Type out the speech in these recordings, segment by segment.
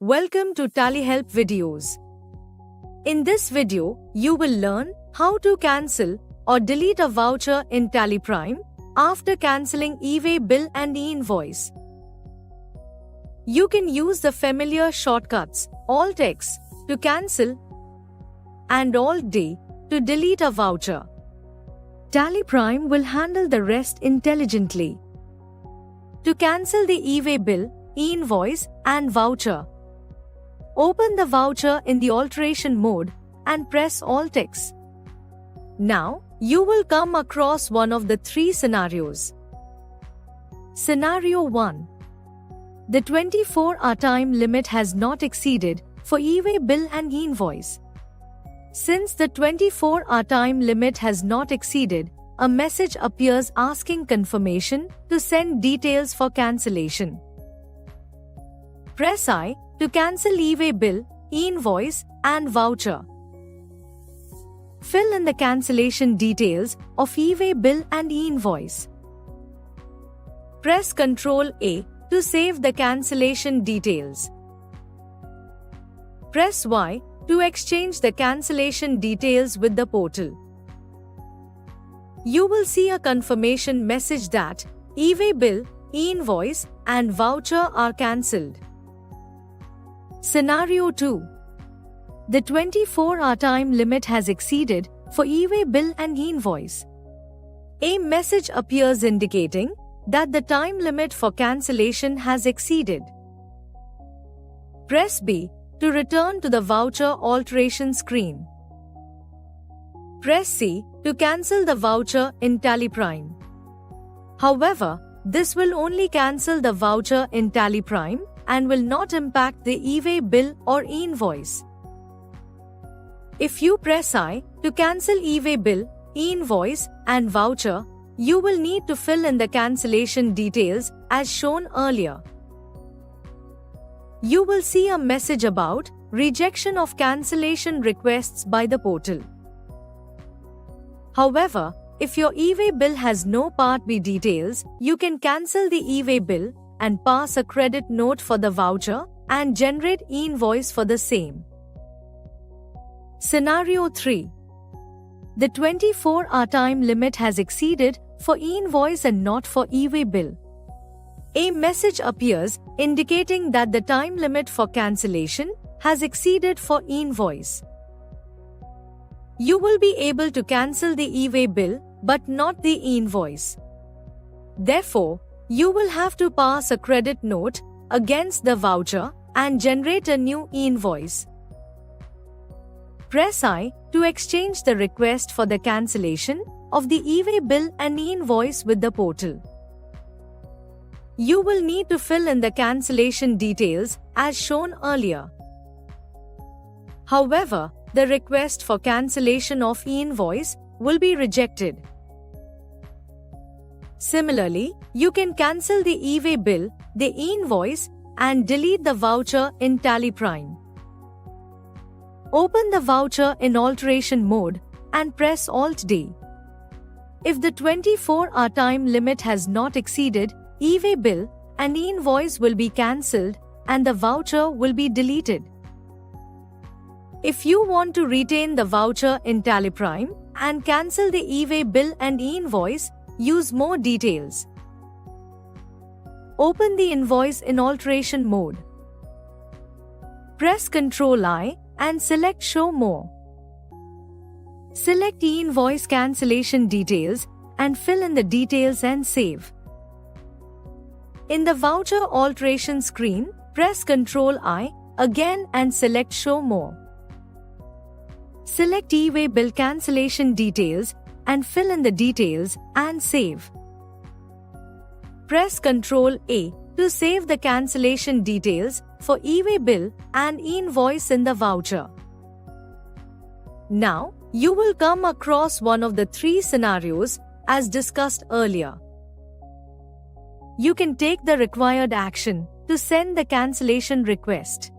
Welcome to TallyHelp videos. In this video, you will learn how to cancel or delete a voucher in TallyPrime after cancelling e-way bill and e-invoice. You can use the familiar shortcuts Alt-X to cancel and Alt-D to delete a voucher. TallyPrime will handle the rest intelligently. To cancel the e-way bill, e-invoice and voucher, open the voucher in the alteration mode and press Alt-X. Now, you will come across one of the three scenarios. Scenario 1. The 24-hour time limit has not exceeded for e-way bill and e-invoice. Since the 24-hour time limit has not exceeded, a message appears asking confirmation to send details for cancellation. Press I to cancel e-way bill, e-invoice and voucher. Fill in the cancellation details of e-way bill and e-invoice. Press Ctrl A to save the cancellation details. Press Y to exchange the cancellation details with the portal. You will see a confirmation message that e-way bill, e-invoice and voucher are cancelled. Scenario 2. The 24-hour time limit has exceeded for e-way bill and e-invoice. A message appears indicating that the time limit for cancellation has exceeded. Press B to return to the voucher alteration screen. Press C to cancel the voucher in TallyPrime. However, this will only cancel the voucher in TallyPrime and will not impact the e-way bill or e-invoice. If you press I to cancel e-way bill, e-invoice and voucher, you will need to fill in the cancellation details as shown earlier. You will see a message about rejection of cancellation requests by the portal. However, if your e-way bill has no Part B details, you can cancel the e-way bill and pass a credit note for the voucher and generate e-invoice for the same. Scenario 3. The 24-hour time limit has exceeded for e-invoice and not for e-way bill. A message appears indicating that the time limit for cancellation has exceeded for e-invoice. You will be able to cancel the e-way bill but not the e-invoice. Therefore, you will have to pass a credit note against the voucher and generate a new e-invoice. Press I to exchange the request for the cancellation of the e-way bill and e-invoice with the portal. You will need to fill in the cancellation details as shown earlier. However, the request for cancellation of e-invoice will be rejected. Similarly, you can cancel the e-way bill, the e-invoice, and delete the voucher in TallyPrime. Open the voucher in alteration mode and press Alt-D. If the 24-hour time limit has not exceeded, e-way bill and e-invoice will be cancelled and the voucher will be deleted. If you want to retain the voucher in TallyPrime and cancel the e-way bill and e-invoice, use more details. Open the invoice in alteration mode. Press Ctrl I and select Show More. Select e-invoice cancellation details and fill in the details and save. In the voucher alteration screen, press Ctrl I again and select Show More. Select e-way bill cancellation details and fill in the details and save. Press Ctrl A to save the cancellation details for e-way bill and e-invoice in the voucher. Now, you will come across one of the three scenarios as discussed earlier. You can take the required action to send the cancellation request.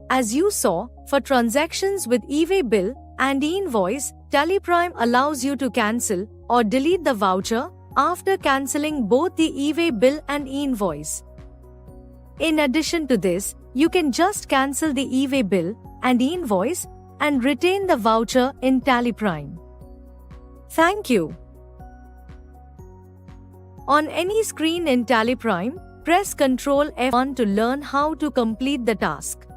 As you saw, for transactions with e-way bill and e-invoice, TallyPrime allows you to cancel or delete the voucher after cancelling both the e-way bill and e-invoice. In addition to this, you can just cancel the e-way bill and invoice and retain the voucher in TallyPrime. Thank you. On any screen in TallyPrime, press Ctrl F1 to learn how to complete the task.